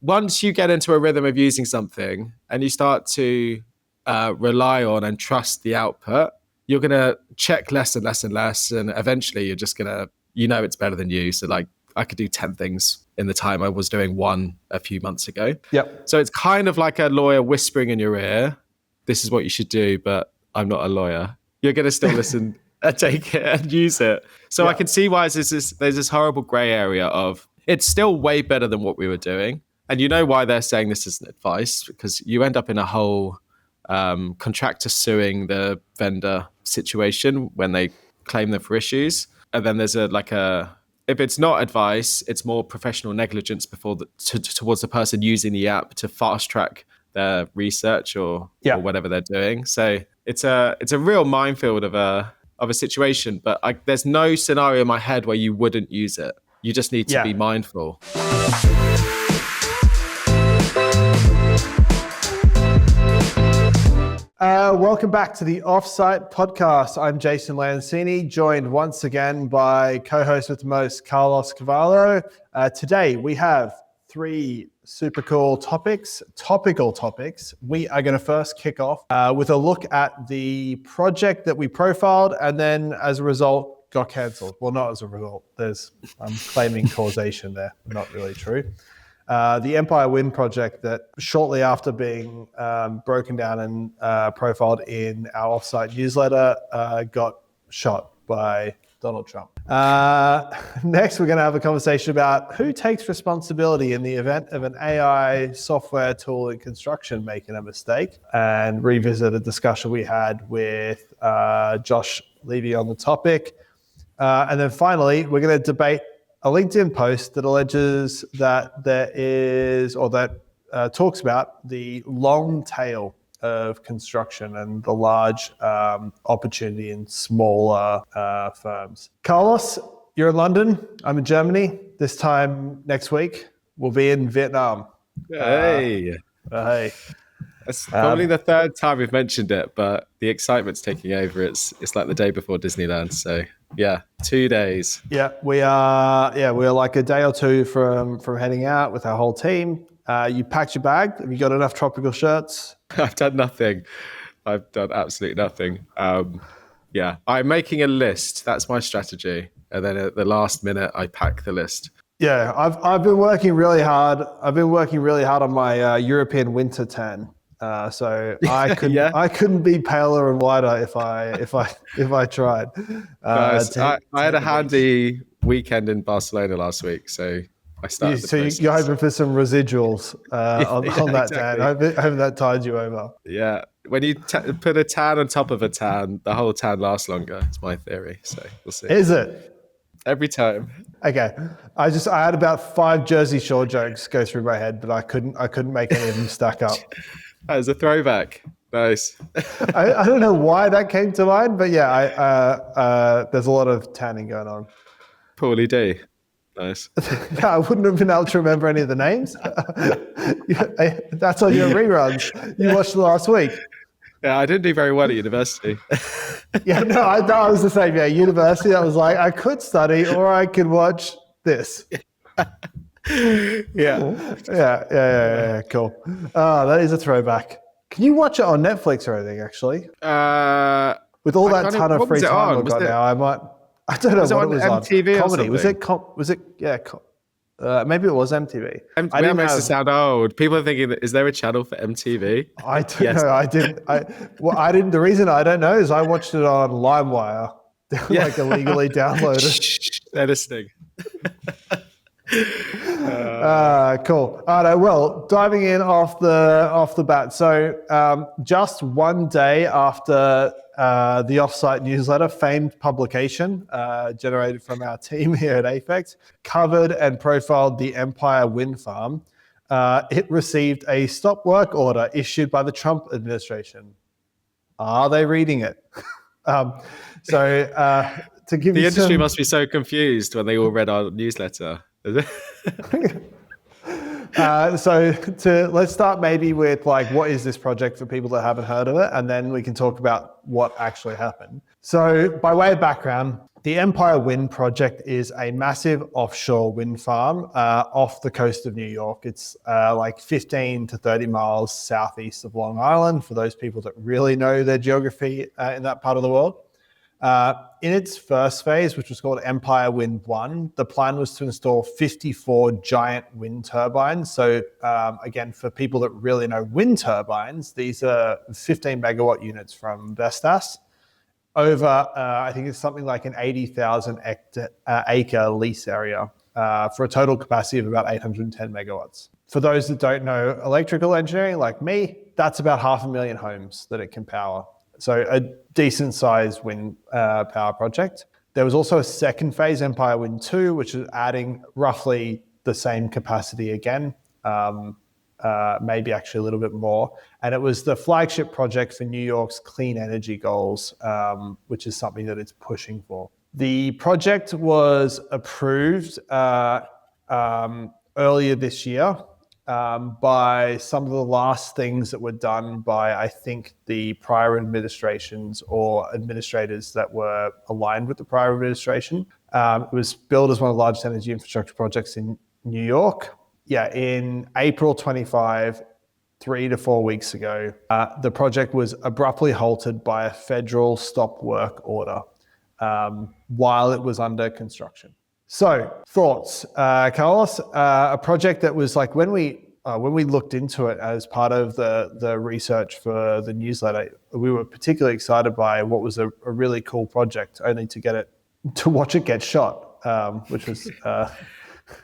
once you get into a rhythm of using something and you start to rely on and trust the output, you're going to check less and less and less. And eventually you're just going to, it's better than you. So like I could do 10 things in the time I was doing one a few months ago. Yep. So it's kind of like a lawyer whispering in your ear, this is what you should do, but I'm not a lawyer. You're going to still listen and take it and use it. So I can see why there's this horrible gray area of it's still way better than what we were doing. And you know why they're saying this isn't advice, because you end up in a whole contractor suing the vendor situation when they claim them for issues. And then there's if it's not advice, it's more professional negligence towards the person using the app to fast track their research or whatever they're doing. So it's a real minefield of a situation, but there's no scenario in my head where you wouldn't use it. You just need to be mindful. Welcome back to the Offsite Podcast. I'm Jason Lancini, joined once again by co-host with the most, Carlos Cavallo. Today we have three super cool topical topics. We are going to first kick off with a look at the project that we profiled and then as a result got cancelled. Well, not as a result. I'm claiming causation there. Not really true. The Empire Wind project that shortly after being broken down and profiled in our Offsite newsletter got shot by Donald Trump. Next, we're going to have a conversation about who takes responsibility in the event of an AI software tool in construction making a mistake, and revisit a discussion we had with Josh Levy on the topic. And then finally, we're going to debate a LinkedIn post that alleges that there is, or that talks about the long tail of construction and the large opportunity in smaller firms. Carlos, you're in London. I'm in Germany. This time next week, we'll be in Vietnam. Hey. That's probably the third time we've mentioned it, but the excitement's taking over. It's like the day before Disneyland. So yeah, 2 days. Yeah, we're like a day or two from heading out with our whole team. You packed your bag. Have you got enough tropical shirts? I've done nothing. I've done absolutely nothing. I'm making a list. That's my strategy. And then at the last minute, I pack the list. Yeah, I've been working really hard. I've been working really hard on my European winter tan. So I couldn't be paler and whiter if I tried. Nice. I had a handy weekend in Barcelona last week, so I started. So you're hoping for some residuals on that tan. I hope that tides you over. Yeah, when you put a tan on top of a tan, the whole tan lasts longer. It's my theory. So we'll see. Is it? Every time. Okay. I had about 5 Jersey Shore jokes go through my head, but I couldn't make any of them stack up. That was a throwback. Nice. I don't know why that came to mind, but yeah, there's a lot of tanning going on. Paulie D. Nice. Yeah, I wouldn't have been able to remember any of the names. That's on your reruns. You watched last week. Yeah, I didn't do very well at university. Yeah, no, I was the same. Yeah, university, I was like, I could study or I could watch this. Yeah, cool. That is a throwback. Can you watch it on Netflix or anything, actually? With all that ton of free time I've got now, I might. I don't know what it was on. MTV comedy. Was it? Yeah. Maybe it was MTV. That makes it sound old. People are thinking, is there a channel for MTV? I don't know. I didn't. The reason I don't know is I watched it on LimeWire, like illegally downloaded. They're listening. Cool. All right. Well, diving in off the bat. So, just one day after the Offsite newsletter, famed publication generated from our team here at Apex, covered and profiled the Empire Wind Farm. It received a stop work order issued by the Trump administration. Are they reading it? To give the industry must be so confused when they all read our newsletter. Let's start maybe with what is this project for people that haven't heard of it, and then we can talk about what actually happened. So by way of background, The Empire Wind Project is a massive offshore wind farm off the coast of New York. It's like 15 to 30 miles southeast of Long Island, for those people that really know their geography in that part of the world. In its first phase, which was called Empire Wind 1, the plan was to install 54 giant wind turbines. So again, for people that really know wind turbines, these are 15 megawatt units from Vestas over, I think it's something like an 80,000 acre lease area for a total capacity of about 810 megawatts. For those that don't know electrical engineering like me, that's about 500,000 homes that it can power. So a decent sized wind power project. There was also a second phase, Empire Wind 2, which is adding roughly the same capacity again, maybe actually a little bit more. And it was the flagship project for New York's clean energy goals, which is something that it's pushing for. The project was approved earlier this year by some of the last things that were done by, I think, the prior administrations or administrators that were aligned with the prior administration. It was billed as one of the largest energy infrastructure projects in New York. Yeah, in April 25, 3 to 4 weeks ago, the project was abruptly halted by a federal stop work order while it was under construction. So, thoughts, Carlos? A project that was like when we looked into it as part of the research for the newsletter, we were particularly excited by what was a really cool project, only to watch it get shot, which was.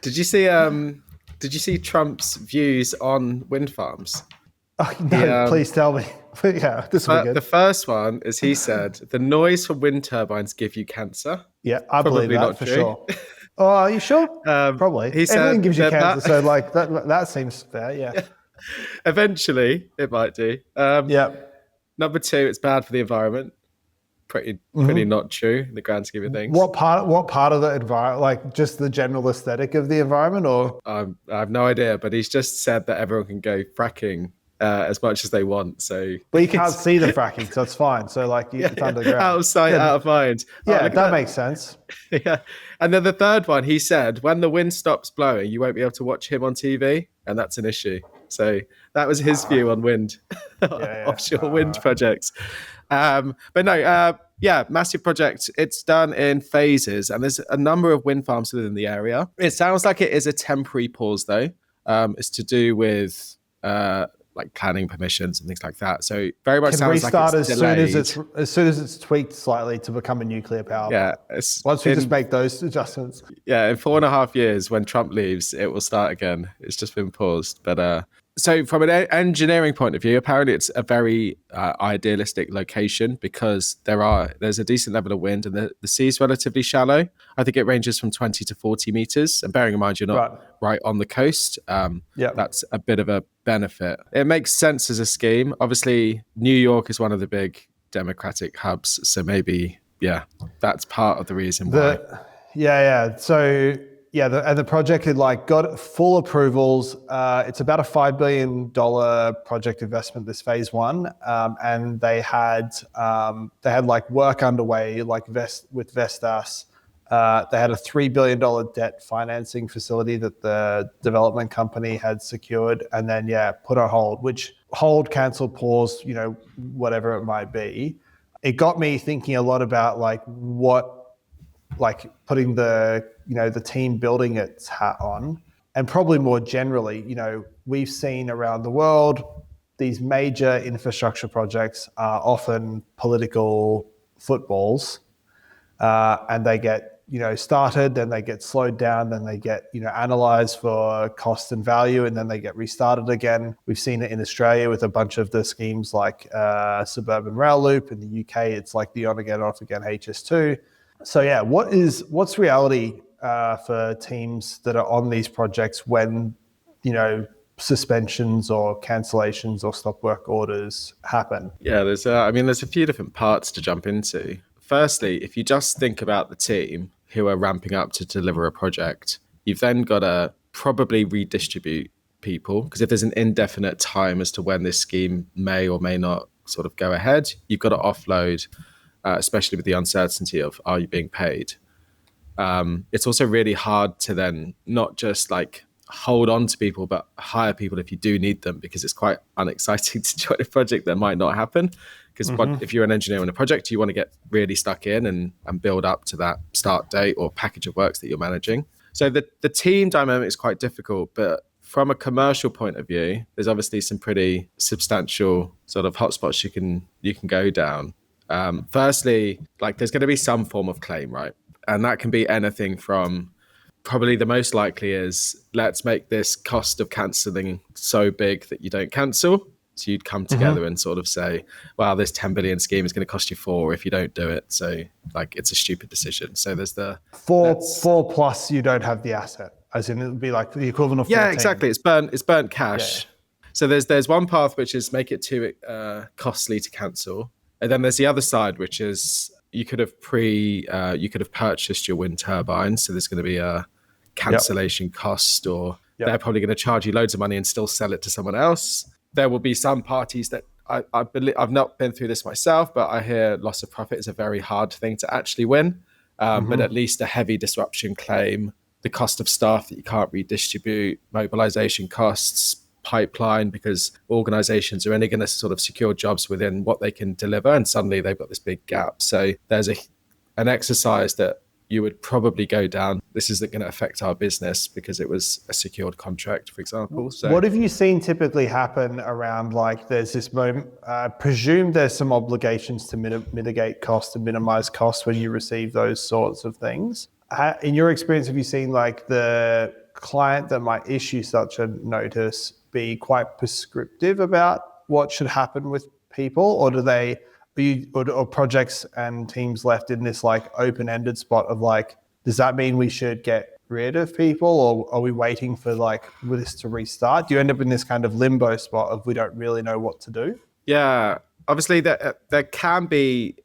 Did you see Trump's views on wind farms? Oh, no, please tell me. Yeah, this will be good. The first one is he said, the noise from wind turbines give you cancer. Yeah, I believe that for sure. Oh, are you sure? Probably. He said everything gives you cancer, so like that seems fair, yeah. Eventually, it might do. Yeah. Number 2, it's bad for the environment. Pretty not true in the grand scheme of things. What part of the environment, like just the general aesthetic of the environment, or? I have no idea, but he's just said that everyone can go fracking as much as they want. So, but you can't see the fracking, so it's fine. So like it's underground. Out of sight, out of mind. Yeah, that makes sense. Yeah. And then the third one, he said, when the wind stops blowing, you won't be able to watch him on TV, and that's an issue. So that was his view on wind, offshore wind projects. But no, massive project. It's done in phases, and there's a number of wind farms within the area. It sounds like it is a temporary pause, though. It's to do with like planning permissions and things like that. So very much sounds like it's delayed. as soon as it's tweaked slightly to become a nuclear power plant. Yeah. Once we just make those adjustments. Yeah, in 4.5 years, when Trump leaves, it will start again. It's just been paused. But so from an engineering point of view, apparently it's a very idealistic location because there's a decent level of wind and the sea is relatively shallow. I think it ranges from 20 to 40 meters. And bearing in mind, you're not right on the coast. That's a bit of a benefit. It makes sense as a scheme. Obviously, New York is one of the big Democratic hubs. So maybe, that's part of the reason why. So... and the project had got full approvals. It's about a $5 billion project investment, this phase 1, and they had work underway with Vestas. They had a $3 billion debt financing facility that the development company had secured, and then put on hold. Which hold, cancel, pause, whatever it might be. It got me thinking a lot about putting the team building its hat on, and probably more generally, we've seen around the world, these major infrastructure projects are often political footballs, and they get, started, then they get slowed down, then they get, analyzed for cost and value, and then they get restarted again. We've seen it in Australia with a bunch of the schemes like Suburban Rail Loop. In the UK, it's like the on again, off again HS2. So what's reality for teams that are on these projects when, suspensions or cancellations or stop work orders happen? Yeah, there's a few different parts to jump into. Firstly, if you just think about the team who are ramping up to deliver a project, you've then got to probably redistribute people, because if there's an indefinite time as to when this scheme may or may not sort of go ahead, you've got to offload especially with the uncertainty of are you being paid. It's also really hard to then not just like hold on to people, but hire people if you do need them, because it's quite unexciting to join a project that might not happen. Because if you're an engineer on a project, you want to get really stuck in and build up to that start date or package of works that you're managing. So the team dynamic is quite difficult, but from a commercial point of view, there's obviously some pretty substantial sort of hotspots you can go down. Firstly, like there's going to be some form of claim, right? And that can be anything from, probably the most likely is, let's make this cost of cancelling so big that you don't cancel. So you'd come together and sort of say, well, this 10 billion scheme is going to cost you 4 if you don't do it. So like it's a stupid decision. So there's the 4 plus you don't have the asset, as in it would be like the equivalent of 14. Yeah, exactly. It's burnt cash. Yeah. So there's one path, which is make it too costly to cancel. And then there's the other side, which is you could have purchased your wind turbine. So there's going to be a cancellation cost, or they're probably going to charge you loads of money and still sell it to someone else. There will be some parties that I believe, I've not been through this myself, but I hear loss of profit is a very hard thing to actually win. But at least a heavy disruption claim, the cost of staff that you can't redistribute, mobilization costs, pipeline, because organizations are only going to sort of secure jobs within what they can deliver, and suddenly they've got this big gap. So there's an exercise that you would probably go down. This isn't going to affect our business because it was a secured contract, for example. So what have you seen typically happen around, like there's this moment, presume there's some obligations to mitigate costs and minimize costs when you receive those sorts of things. In your experience, have you seen like the client that might issue such a notice be quite prescriptive about what should happen with people, or do they or projects and teams left in this like open-ended spot of like, does that mean we should get rid of people, or are we waiting for like this to restart? Do you end up in this kind of limbo spot of we don't really know what to do? Yeah, obviously there can be,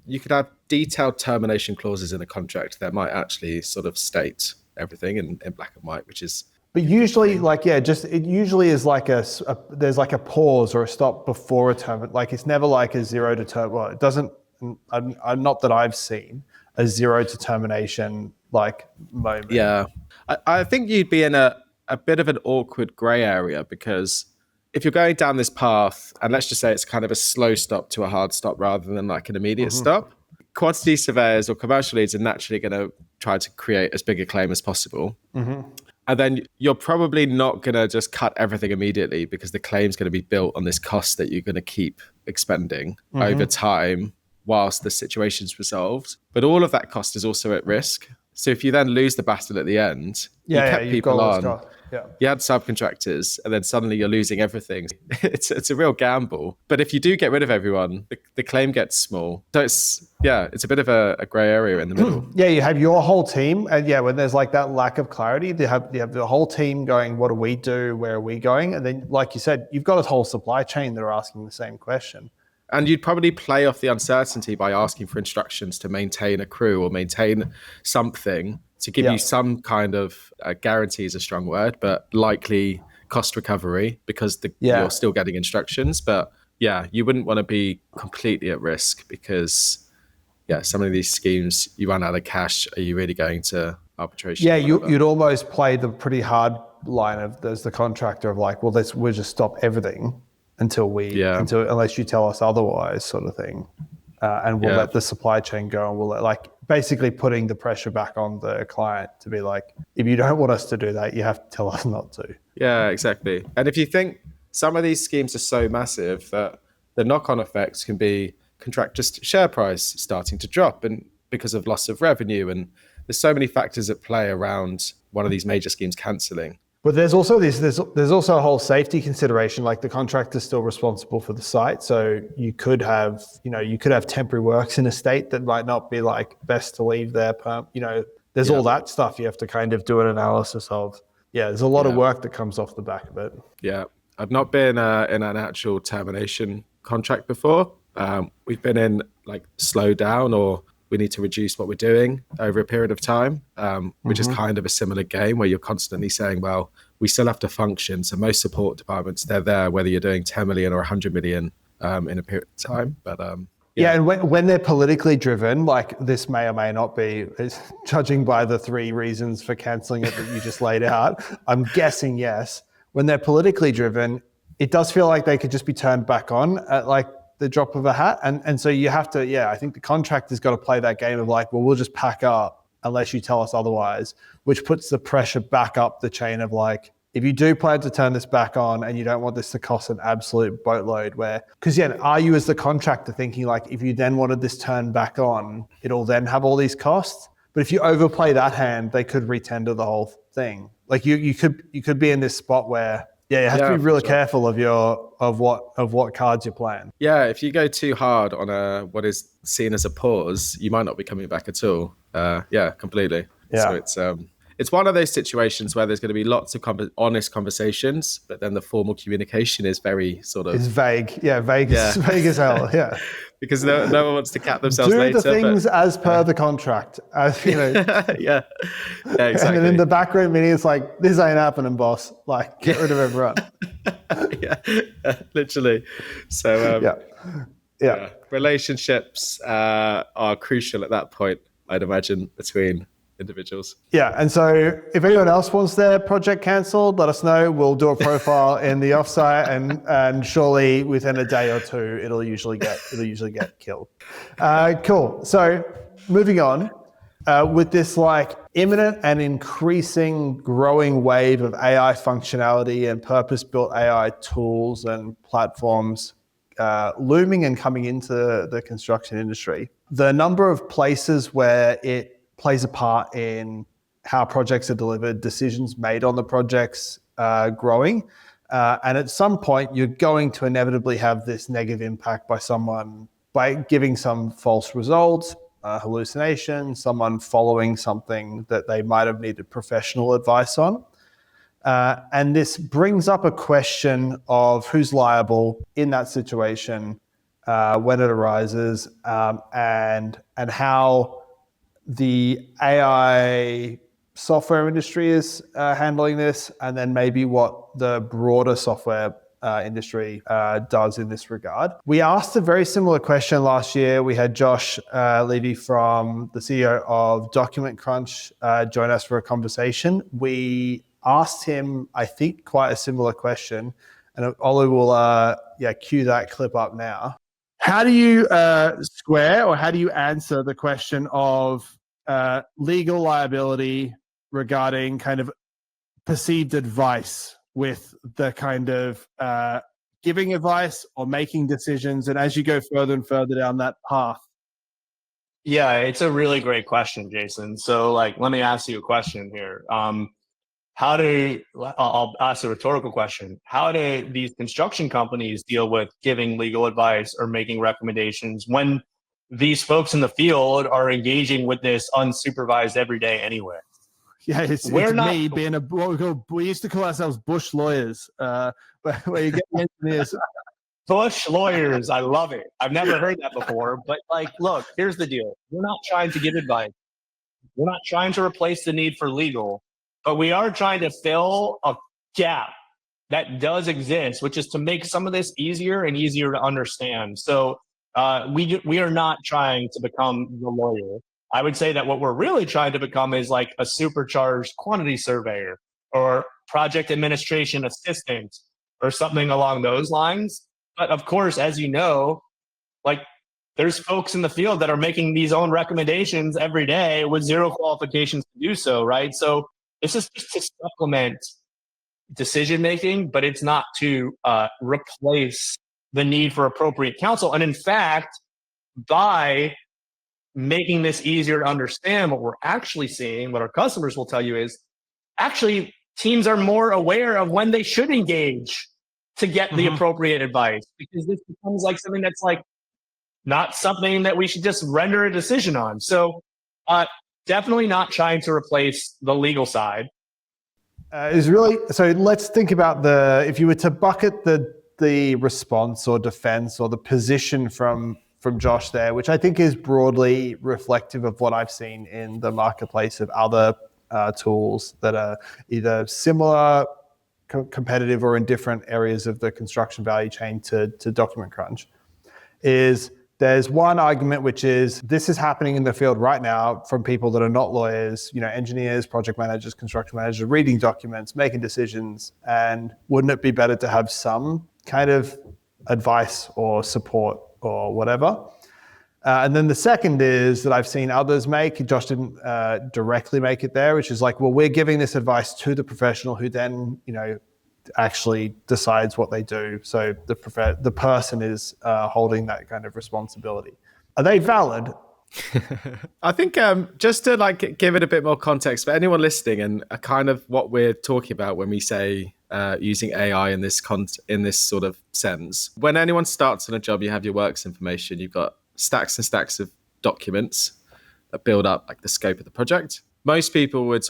you could have detailed termination clauses in a contract that might actually sort of state everything in black and white, which is. But usually, like, it usually is like there's like a pause or a stop before a term. Like, it's never like a zero to term. Well, it doesn't, not that I've seen a zero to termination like moment. Yeah. I think you'd be in a bit of an awkward gray area, because if you're going down this path, and let's just say it's kind of a slow stop to a hard stop rather than like an immediate stop, quantity surveyors or commercial leads are naturally going to try to create as big a claim as possible. And then you're probably not going to just cut everything immediately, because the claim's going to be built on this cost that you're going to keep expending over time whilst the situation's resolved. But all of that cost is also at risk. So if you then lose the battle at the end, you kept people on, you had subcontractors, and then suddenly you're losing everything. It's a real gamble. But if you do get rid of everyone, the claim gets small. So it's a bit of a gray area in the middle. Yeah, you have your whole team, and when there's like that lack of clarity, you have the whole team going, what do we do? Where are we going? And then, like you said, you've got a whole supply chain that are asking the same question. And you'd probably play off the uncertainty by asking for instructions to maintain a crew or maintain something to give you some kind of guarantee is a strong word, but likely cost recovery, because you're still getting instructions. But you wouldn't want to be completely at risk, because some of these schemes, you run out of cash. Are you really going to arbitration? Yeah, you'd almost play the pretty hard line of, there's the contractor of like, well, we'll just stop everything unless you tell us otherwise, sort of thing. And we'll let the supply chain go, and we'll like basically putting the pressure back on the client to be like, if you don't want us to do that, you have to tell us not to. Yeah, exactly. And if you think some of these schemes are so massive that the knock-on effects can be contractors' share price starting to drop, and because of loss of revenue, and there's so many factors at play around one of these major schemes cancelling. But there's also there's also a whole safety consideration. Like, the contractor's still responsible for the site, so you could have temporary works in a state that might not be like best to leave there. There's all that stuff you have to kind of do an analysis of. Yeah, there's a lot of work that comes off the back of it. Yeah, I've not been in an actual termination contract before. We've been in like slow down, or we need to reduce what we're doing over a period of time, which is kind of a similar game where you're constantly saying, well, we still have to function. So most support departments, they're there, whether you're doing 10 million or 100 million in a period of time. But Yeah, and when they're politically driven, like this may or may not be, judging by the 3 reasons for cancelling it that you just laid out, I'm guessing yes. When they're politically driven, it does feel like they could just be turned back on at like the drop of a hat. And so you have to, I think the contractor's got to play that game of like, well, we'll just pack up unless you tell us otherwise, which puts the pressure back up the chain of like, if you do plan to turn this back on and you don't want this to cost an absolute boatload because are you as the contractor thinking like, if you then wanted this turned back on, it'll then have all these costs? But if you overplay that hand, they could retender the whole thing. Like you could be in this spot where, you have to be really careful of what cards you're playing. Yeah, if you go too hard on what is seen as a pause, you might not be coming back at all. Completely. Yeah. So it's one of those situations where there's going to be lots of honest conversations, but then the formal communication is very sort of... It's vague. Yeah, vague as hell. Yeah. Because no one wants to cap themselves Do later. Do the things as per the contract. As you know. Yeah, exactly. And in the backroom meeting, it's like, this ain't happening, boss. Like, get rid of everyone. Literally. So, yeah. Relationships are crucial at that point, I'd imagine, between individuals. Yeah, and so if anyone else wants their project cancelled, let us know. We'll do a profile in the offsite, and surely within a day or 2, it'll usually get killed. Cool. So moving on, with this like imminent and increasing growing wave of AI functionality and purpose-built AI tools and platforms looming and coming into the construction industry, the number of places where it plays a part in how projects are delivered, decisions made on the projects growing. And at some point, you're going to inevitably have this negative impact by giving some false results, hallucination, someone following something that they might have needed professional advice on. And this brings up a question of who's liable in that situation when it arises, and how the AI software industry is handling this, and then maybe what the broader software industry does in this regard. We asked a very similar question last year. We had Josh Levy from the CEO of Document Crunch join us for a conversation. We asked him, I think, quite a similar question, and Olu will cue that clip up now. How do you square, or how do you answer the question of legal liability regarding kind of perceived advice with the kind of giving advice or making decisions, and as you go further and further down that path? Yeah, it's a really great question, Jason. So let me ask you a question here. I'll ask a rhetorical question. How do these construction companies deal with giving legal advice or making recommendations when these folks in the field are engaging with this unsupervised every day anyway? Yeah, it's me being we used to call ourselves bush lawyers, where you get the engineers. Bush lawyers, I love it. I've never heard that before, but look, here's the deal. We're not trying to give advice. We're not trying to replace the need for legal, but we are trying to fill a gap that does exist, which is to make some of this easier and easier to understand. So we are not trying to become the lawyer. I would say that what we're really trying to become is like a supercharged quantity surveyor or project administration assistant or something along those lines. But of course, as you know, there's folks in the field that are making these own recommendations every day with zero qualifications to do so, right? So this is just to supplement decision making, but it's not to replace the need for appropriate counsel. And in fact, by making this easier to understand, what we're actually seeing, what our customers will tell you is actually teams are more aware of when they should engage to get the appropriate advice, because this becomes like something that's like not something that we should just render a decision on. So definitely not trying to replace the legal side. So let's think about if you were to bucket the response or defense or the position from Josh there, which I think is broadly reflective of what I've seen in the marketplace of other tools that are either similar, competitive, or in different areas of the construction value chain to Document Crunch, is There's one argument, which is this is happening in the field right now from people that are not lawyers, engineers, project managers, construction managers, reading documents, making decisions. And wouldn't it be better to have some kind of advice or support or whatever? And then the second is that I've seen others make, Josh didn't directly make it there, which is like, well, we're giving this advice to the professional who then, actually decides what they do. So the person is holding that kind of responsibility. Are they valid? I think just to give it a bit more context for anyone listening, and kind of what we're talking about when we say using AI in this sort of sense. When anyone starts on a job, you have your works information. You've got stacks and stacks of documents that build up the scope of the project. Most people would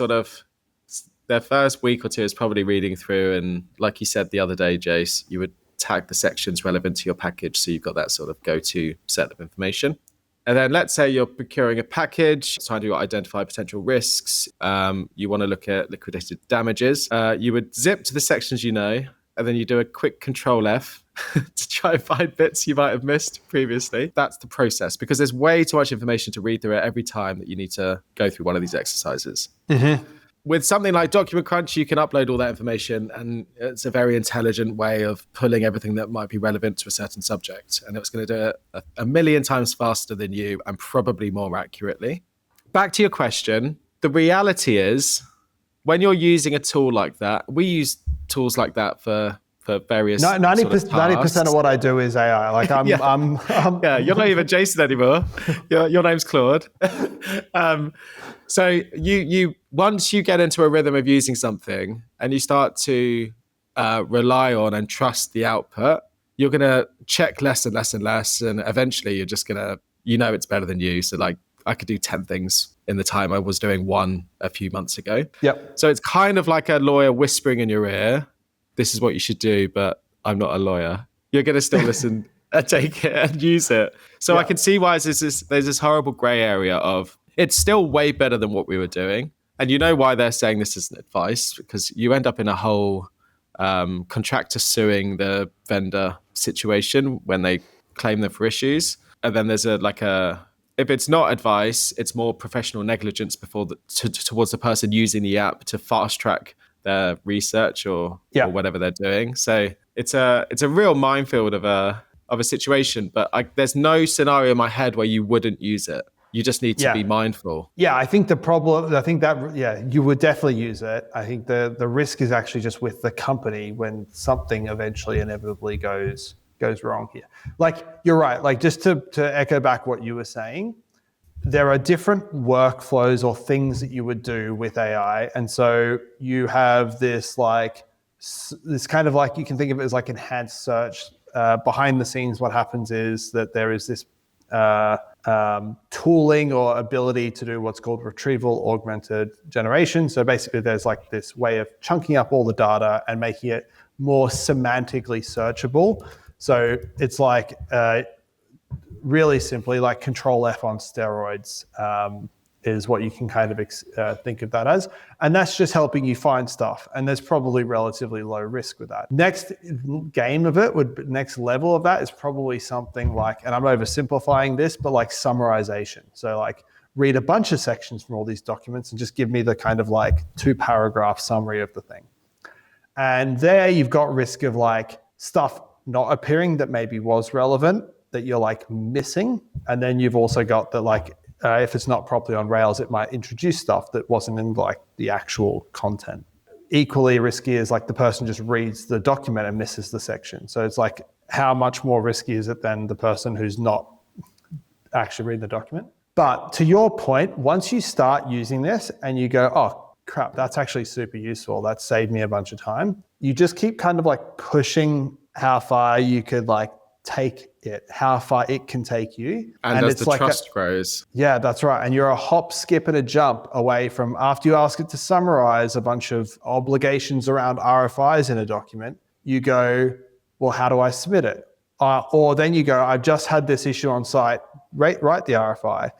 their first week or two is probably reading through, and like you said the other day, Jace, you would tag the sections relevant to your package, so you've got that sort of go-to set of information. And then let's say you're procuring a package, trying to identify potential risks. You want to look at liquidated damages. You would zip to the sections and then you do a quick Control F to try and find bits you might have missed previously. That's the process, because there's way too much information to read through it every time that you need to go through one of these exercises. Mm-hmm. With something like Document Crunch, you can upload all that information, and it's a very intelligent way of pulling everything that might be relevant to a certain subject. And it's going to do it a million times faster than you, and probably more accurately. Back to your question, the reality is, when you're using a tool like that, we use tools like that for various 90% of what I do is AI. Yeah, you're not even Jason anymore. Your name's Claude. So you once you get into a rhythm of using something and you start to rely on and trust the output, you're going to check less and less and less, and eventually you're just going to it's better than you. So I could do 10 things in the time I was doing one a few months ago. Yep. So it's kind of like a lawyer whispering in your ear, this is what you should do, but I'm not a lawyer. You're going to still listen and take it and use it. So yeah. I can see why there's this horrible gray area of it's still way better than what we were doing. And you know why they're saying this isn't advice, because you end up in a whole contractor suing the vendor situation when they claim them for issues. And then there's if it's not advice, it's more professional negligence towards the person using the app to fast track their research or whatever they're doing. So it's a real minefield of a situation, but there's no scenario in my head where you wouldn't use it. You just need to be mindful. Yeah, I think you would definitely use it. I think the risk is actually just with the company when something eventually inevitably goes wrong here. You're right. Just to echo back what you were saying, there are different workflows or things that you would do with AI. And so you have this kind of you can think of it as enhanced search. Behind the scenes, what happens is that there is this tooling or ability to do what's called retrieval augmented generation. So basically there's this way of chunking up all the data and making it more semantically searchable. So it's really simply Control F on steroids is what you can kind of think of that as. And that's just helping you find stuff. And there's probably relatively low risk with that. Next level of that is probably something and I'm oversimplifying this, but summarization. So read a bunch of sections from all these documents and just give me the kind of 2-paragraph summary of the thing. And there you've got risk of stuff not appearing that maybe was relevant that you're missing. And then you've also got the if it's not properly on Rails, it might introduce stuff that wasn't in the actual content. Equally risky is the person just reads the document and misses the section. So it's how much more risky is it than the person who's not actually reading the document? But to your point, once you start using this and you go, oh crap, that's actually super useful, that saved me a bunch of time, you just keep kind of pushing how far you could take it, how far it can take you. And as the trust grows. Yeah, that's right. And you're a hop, skip, and a jump away from, after you ask it to summarize a bunch of obligations around RFIs in a document, you go, well, how do I submit it? Or then you go, I've just had this issue on site, write the RFI.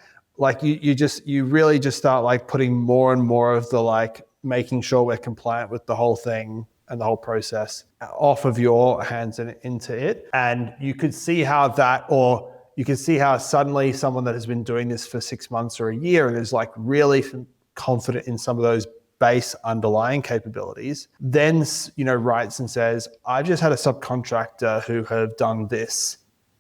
You really just start putting more and more of the making sure we're compliant with the whole thing and the whole process off of your hands and into it. And you could see how that, or you can see how suddenly someone that has been doing this for 6 months or a year and is like really confident in some of those base underlying capabilities, then, writes and says, I just had a subcontractor who have done this.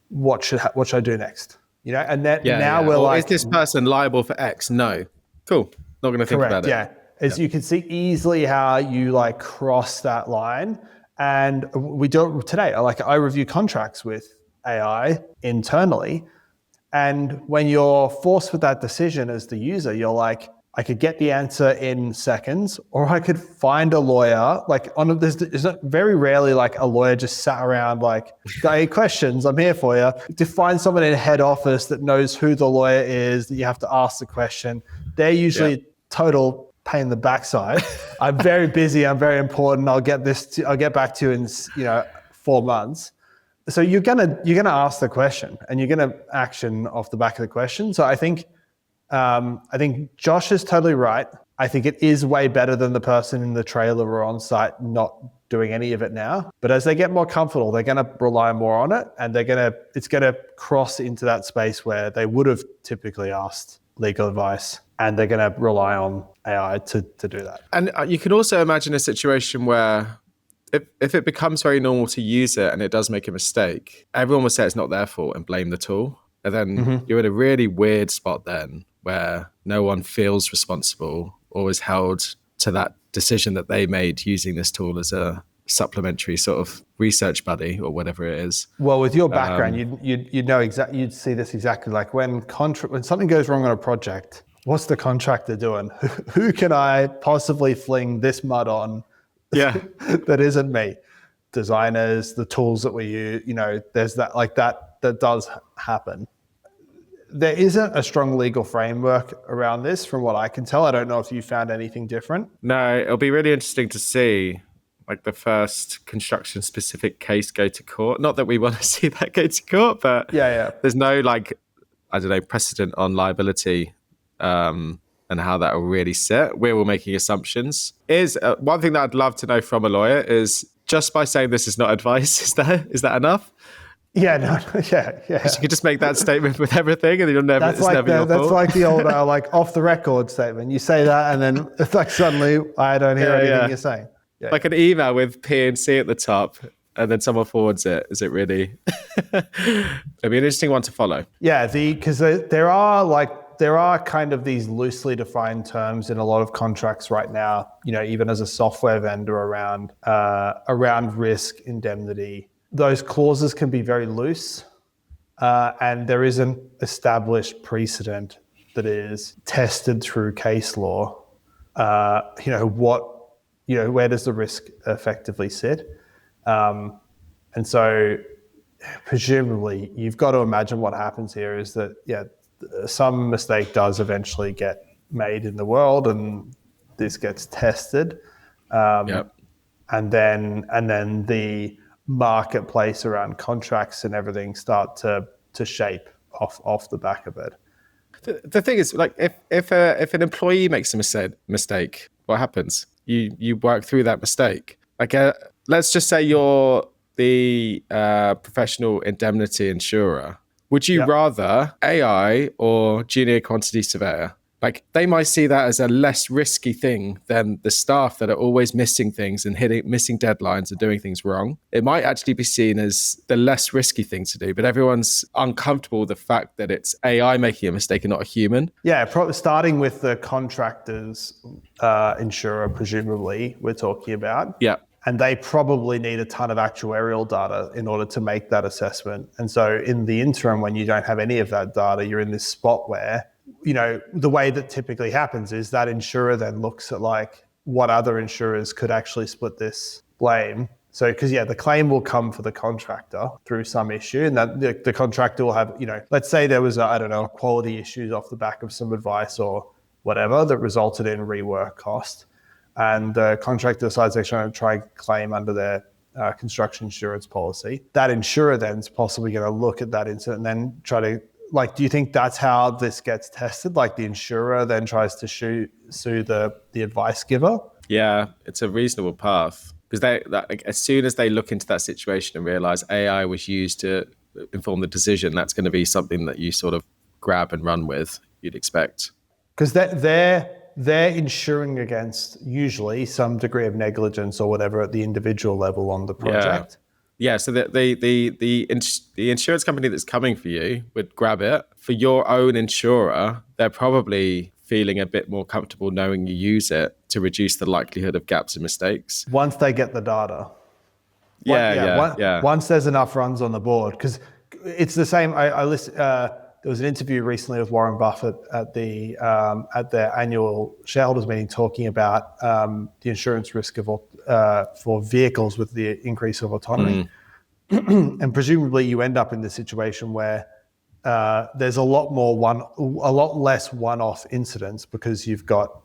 What should I do next? And then we're like, is this person liable for X? No. Cool. Not going to think about it. Yeah. As you can see easily how you like cross that line. And we do it today. I review contracts with AI internally. And when you're forced with that decision as the user, you're like, I could get the answer in seconds, or I could find a lawyer. There's not very rarely like a lawyer just sat around like, got any questions? I'm here for you. To find someone in head office that knows who the lawyer is, that you have to ask the question. They're usually total pain in the backside. I'm very busy. I'm very important. I'll get back to you in 4 months. So you're gonna ask the question, and you're gonna action off the back of the question. So I think Josh is totally right. I think it is way better than the person in the trailer or on site not doing any of it now. But as they get more comfortable, they're going to rely more on it, and it's going to cross into that space where they would have typically asked legal advice, and they're going to rely on AI to do that. And you can also imagine a situation where if it becomes very normal to use it and it does make a mistake, everyone will say it's not their fault and blame the tool. And then you're in a really weird spot then where no one feels responsible or is held to that decision that they made using this tool as a supplementary sort of research buddy or whatever it is. Well, with your background, you'd know exactly. You'd see this exactly like when something goes wrong on a project. What's the contractor doing? Who can I possibly fling this mud on? Yeah, that isn't me. Designers, the tools that we use. There's that does happen. There isn't a strong legal framework around this from what I can tell. I don't know if you found anything different. No, it'll be really interesting to see like the first construction specific case go to court. Not that we want to see that go to court, but there's no precedent on liability and how that will really sit. We're all making assumptions. One thing that I'd love to know from a lawyer is just by saying this is not advice, is that enough? Yeah, no, yeah. Because you could just make that statement with everything, and you'll never. That's like the old off the record statement. You say that, and then it's like suddenly I don't hear anything you're saying. Yeah. Like an email with P and C at the top, and then someone forwards it. Is it really? It'd be an interesting one to follow. Yeah, because there are kind of these loosely defined terms in a lot of contracts right now. Even as a software vendor around risk, indemnity. Those clauses can be very loose, and there is an established precedent that is tested through case law. Where does the risk effectively sit? And so, presumably, you've got to imagine what happens here is that some mistake does eventually get made in the world, and this gets tested, and then the marketplace around contracts and everything start to shape off the back of it. The thing is, like, if an employee makes a mistake, what happens? You work through that mistake. Like, let's just say you're the professional indemnity insurer. Would you rather AI or junior quantity surveyor? Like, they might see that as a less risky thing than the staff that are always missing things and missing deadlines and doing things wrong. It might actually be seen as the less risky thing to do, but everyone's uncomfortable with the fact that it's AI making a mistake and not a human. Yeah, starting with the contractor's insurer, presumably, we're talking about. Yeah. And they probably need a ton of actuarial data in order to make that assessment. And so in the interim, when you don't have any of that data, you're in this spot where the way that typically happens is that insurer then looks at like what other insurers could actually split this blame. So, because the claim will come for the contractor through some issue, and that the contractor will have, let's say there was quality issues off the back of some advice or whatever that resulted in rework cost, and the contractor decides they're trying to try and claim under their construction insurance policy. That insurer then is possibly going to look at that incident and then try to. Like, do you think that's how this gets tested? Like, the insurer then tries to sue the advice giver? Yeah, it's a reasonable path because as soon as they look into that situation and realize AI was used to inform the decision, that's going to be something that you sort of grab and run with, you'd expect. Because they're insuring against usually some degree of negligence or whatever at the individual level on the project. Yeah, so the insurance company that's coming for you would grab it. For your own insurer, they're probably feeling a bit more comfortable knowing you use it to reduce the likelihood of gaps and mistakes. Once they get the data. Once there's enough runs on the board. Because it's the same, I listened, there was an interview recently with Warren Buffett at their annual shareholders meeting talking about the insurance risk of for vehicles with the increase of autonomy. And presumably you end up in the situation where there's a lot less one-off incidents because you've got,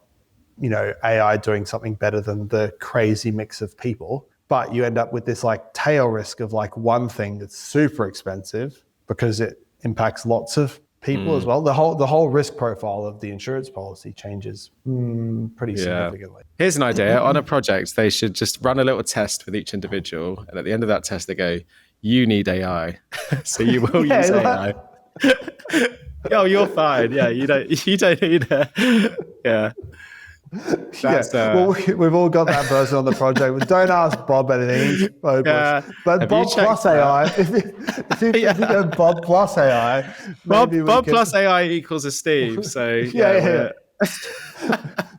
AI doing something better than the crazy mix of people. But you end up with this like tail risk of like one thing that's super expensive because it impacts lots of people as well. The whole risk profile of the insurance policy changes pretty significantly. Here's an idea. On a project, they should just run a little test with each individual. And at the end of that test, they go, you need AI. So you will use AI. Oh, you're fine. Yeah, you don't need it. Yeah. Well, we've all got that person on the project. But don't ask Bob anything. He's hopeless. But Bob plus AI. If you go Bob plus AI, Bob plus AI equals a Steve. So yeah.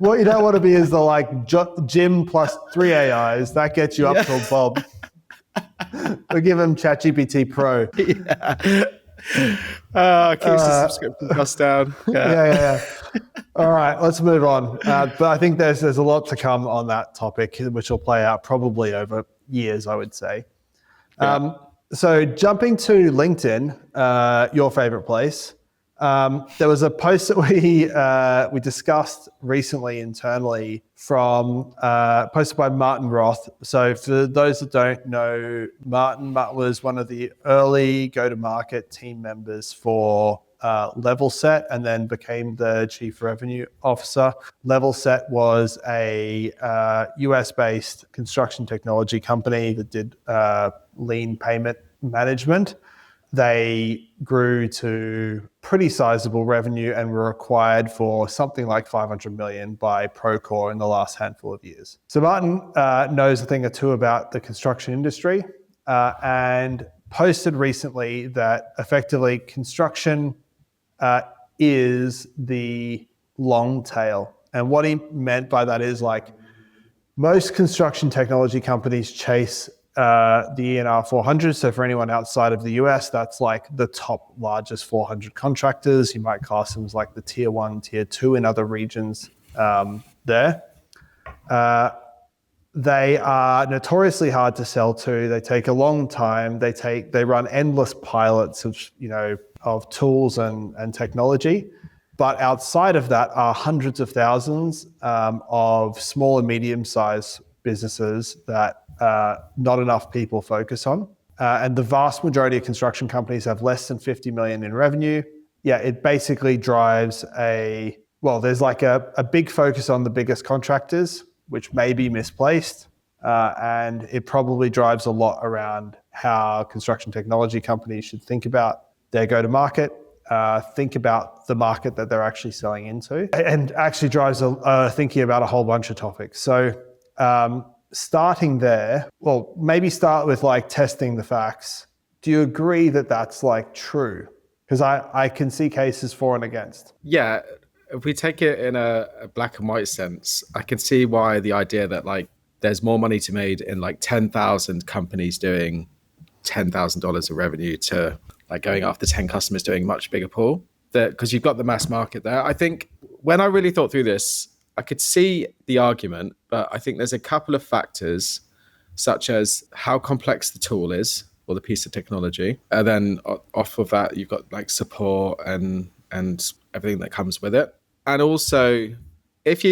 What you don't want to be is the like Jim plus 3 AIs. That gets you up till Bob. We give him ChatGPT Pro. Keeps the subscription cost down. Yeah. All right, let's move on. But I think there's a lot to come on that topic, which will play out probably over years, I would say. So jumping to LinkedIn, your favorite place, there was a post that we discussed recently internally posted by Martin Roth. So for those that don't know, Martin was one of the early go-to-market team members for Levelset and then became the chief revenue officer. Levelset was a US-based construction technology company that did lean payment management. They grew to pretty sizable revenue and were acquired for something like 500 million by Procore in the last handful of years. So Martin knows a thing or two about the construction industry and posted recently that effectively construction is the long tail. And what he meant by that is like most construction technology companies chase the ENR 400. So for anyone outside of the US, that's like the top largest 400 contractors. You might class them as like the tier 1, tier 2 in other regions there. They are notoriously hard to sell to. They take a long time. They run endless pilots of tools and technology. But outside of that are hundreds of thousands of small and medium-sized businesses that not enough people focus on. And the vast majority of construction companies have less than 50 million in revenue. Yeah, it basically drives there's like a big focus on the biggest contractors, which may be misplaced. And it probably drives a lot around how construction technology companies should think about their go-to-market, think about the market that they're actually selling into, and actually drives thinking about a whole bunch of topics. So starting there, well, maybe start with like testing the facts. Do you agree that that's like true? Because I can see cases for and against. Yeah, if we take it in a black and white sense, I can see why the idea that like there's more money to be made in like 10,000 companies doing $10,000 of revenue to like going after 10 customers doing a much bigger pool, because you've got the mass market there. I think when I really thought through this, I could see the argument, but I think there's a couple of factors, such as how complex the tool is or the piece of technology. And then off of that, you've got like support and everything that comes with it. And also, if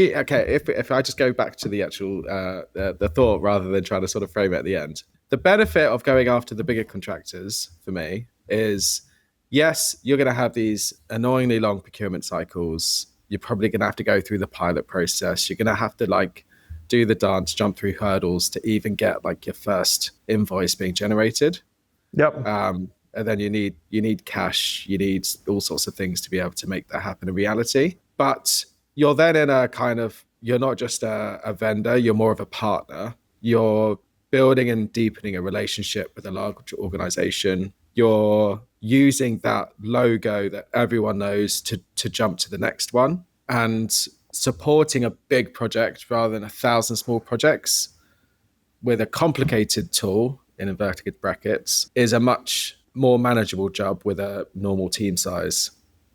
I just go back to the actual the thought rather than trying to sort of frame it at the end, the benefit of going after the bigger contractors for me is, yes, you're going to have these annoyingly long procurement cycles. You're probably going to have to go through the pilot process. You're going to have to like do the dance, jump through hurdles to even get like your first invoice being generated. Yep. and then you need cash, you need all sorts of things to be able to make that happen in reality. But you're then in a kind of, you're not just a vendor, you're more of a partner. You're building and deepening a relationship with a large organization. You're using that logo that everyone knows to jump to the next one, and supporting a big project rather than 1,000 small projects with a complicated tool, in inverted brackets, is a much more manageable job with a normal team size,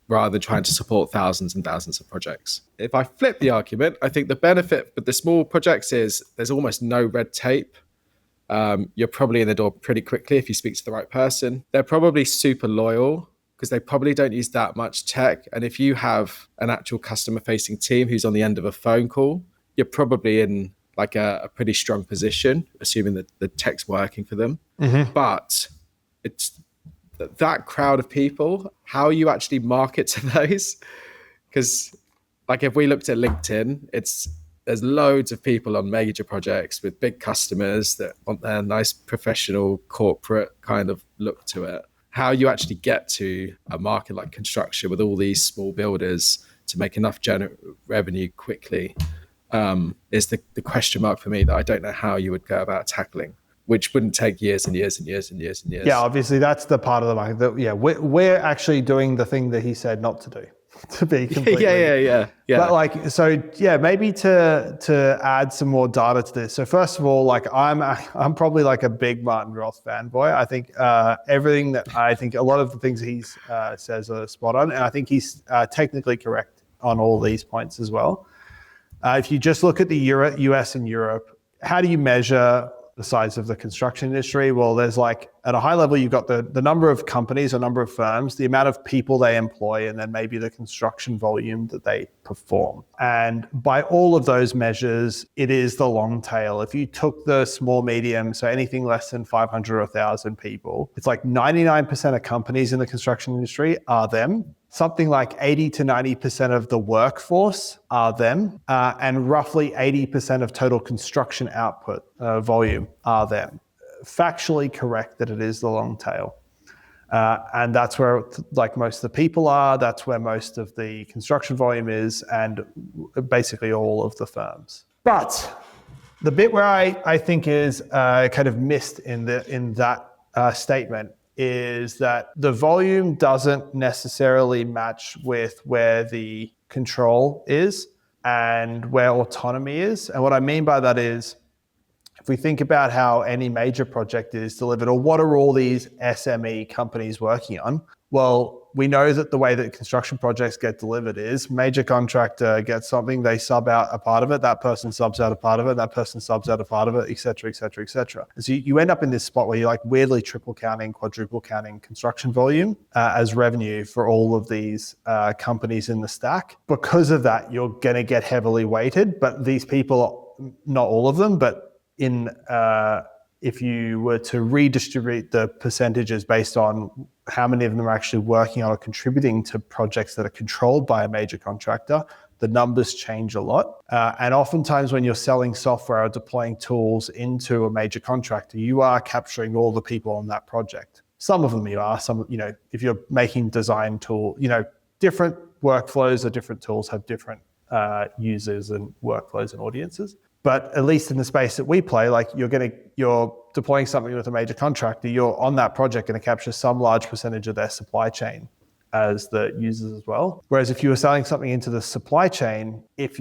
rather than trying to support thousands and thousands of projects. If I flip the argument, I think the benefit with the small projects is there's almost no red tape. You're probably in the door pretty quickly if you speak to the right person. They're probably super loyal because they probably don't use that much tech. And if you have an actual customer-facing team who's on the end of a phone call, you're probably in like a pretty strong position, assuming that the tech's working for them. Mm-hmm. But it's that crowd of people, how you actually market to those. Because like if we looked at LinkedIn, there's loads of people on major projects with big customers that want their nice professional corporate kind of look to it. How you actually get to a market like construction with all these small builders to make enough revenue quickly is the question mark for me, that I don't know how you would go about tackling, which wouldn't take years and years and years and years and years. Yeah, obviously that's the part of the market that, we're actually doing the thing that he said not to do, to be completely. Yeah. But like, so yeah, maybe to add some more data to this. So first of all, like I'm probably like a big Martin Roth fanboy. I think everything that I think a lot of the things he says are spot on, and I think he's technically correct on all these points as well. If you just look at the US and Europe, how do you measure the size of the construction industry? Well, there's like, at a high level, you've got the number of companies or number of firms, the amount of people they employ, and then maybe the construction volume that they perform. And by all of those measures, it is the long tail. If you took the small, medium, so anything less than 500 or 1,000 people, it's like 99% of companies in the construction industry are them. Something like 80 to 90% of the workforce are them, and roughly 80% of total construction output volume are them. Factually correct that it is the long tail. And that's where like most of the people are, that's where most of the construction volume is, and basically all of the firms. But the bit where I think is kind of missed in that statement is that the volume doesn't necessarily match with where the control is and where autonomy is. And what I mean by that is, if we think about how any major project is delivered, or what are all these SME companies working on? Well, we know that the way that construction projects get delivered is major contractor gets something, they sub out a part of it, that person subs out a part of it, that person subs out a part of it, et cetera, et cetera, et cetera. And so you end up in this spot where you're like weirdly triple counting, quadruple counting construction volume as revenue for all of these companies in the stack. Because of that, you're going to get heavily weighted, but these people, not all of them, but if you were to redistribute the percentages based on how many of them are actually working on or contributing to projects that are controlled by a major contractor, the numbers change a lot. And oftentimes when you're selling software or deploying tools into a major contractor, you are capturing all the people on that project. Some of them you are, if you're making design tool, different workflows or different tools have different users and workflows and audiences. But at least in the space that we play, like you're deploying something with a major contractor, you're on that project going to capture some large percentage of their supply chain as the users as well. Whereas if you were selling something into the supply chain, if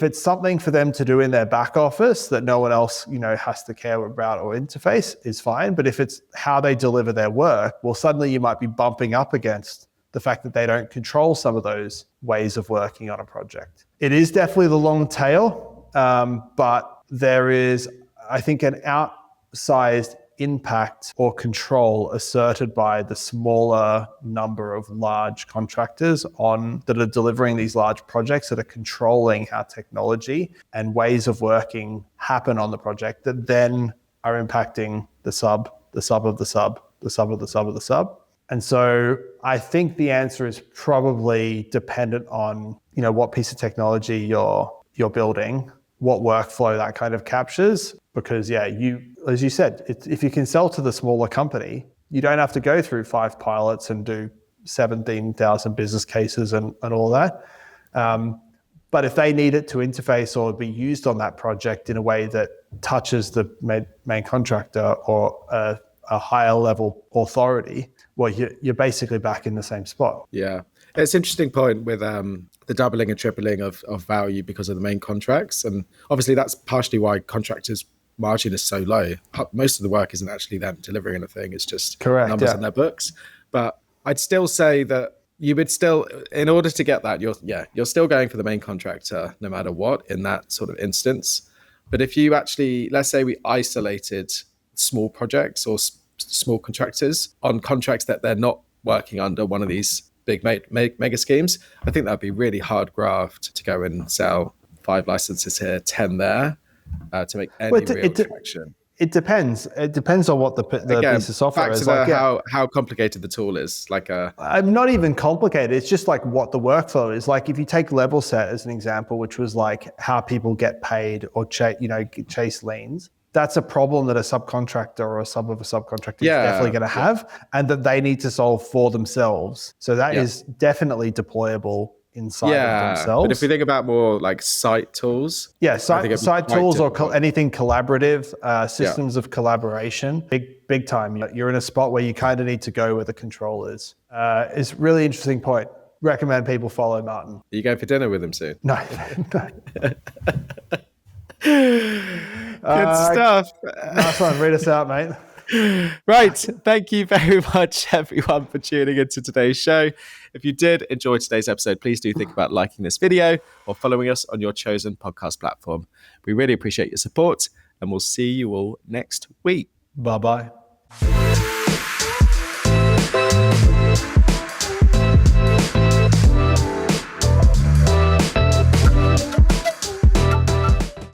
it's something for them to do in their back office that no one else, has to care about or interface, is fine. But if it's how they deliver their work, well, suddenly you might be bumping up against the fact that they don't control some of those ways of working on a project. It is definitely the long tail. But there is, I think, an outsized impact or control asserted by the smaller number of large contractors that are delivering these large projects, that are controlling how technology and ways of working happen on the project, that then are impacting the sub of the sub, the sub of the sub of the sub. And so I think the answer is probably dependent on, what piece of technology you're building, what workflow that kind of captures, because as you said, if you can sell to the smaller company, you don't have to go through 5 pilots and do 17,000 business cases and all that. But if they need it to interface or be used on that project in a way that touches the main contractor or a higher level authority, well, you're basically back in the same spot. Yeah. It's an interesting point with the doubling and tripling of value because of the main contracts. And obviously that's partially why contractors' margin is so low. Most of the work isn't actually them delivering anything. It's just numbers in their books. But I'd still say that you would still, in order to get that, you're still going for the main contractor no matter what in that sort of instance. But if you actually, let's say we isolated small projects or small contractors on contracts that they're not working under one of these big mega schemes, I think that'd be really hard graft to go and sell 5 licenses here, 10 there, to make any real traction. It depends. It depends on what the piece of software is. How complicated the tool is. I'm not even complicated. It's just like what the workflow is. Like if you take level set as an example, which was like how people get paid or chase liens. That's a problem that a subcontractor or a sub of a subcontractor is definitely going to have, and that they need to solve for themselves. So that is definitely deployable inside of themselves. But if we think about more like site tools, site tools or anything collaborative, systems of collaboration, big time. You're in a spot where you kind of need to go where the control is. It's a really interesting point. Recommend people follow Martin. Are you going for dinner with him soon? No. Good stuff. Nice one. Read us out, mate. Right. Thank you very much, everyone, for tuning into today's show. If you did enjoy today's episode, please do think about liking this video or following us on your chosen podcast platform. We really appreciate your support, and we'll see you all next week. Bye-bye.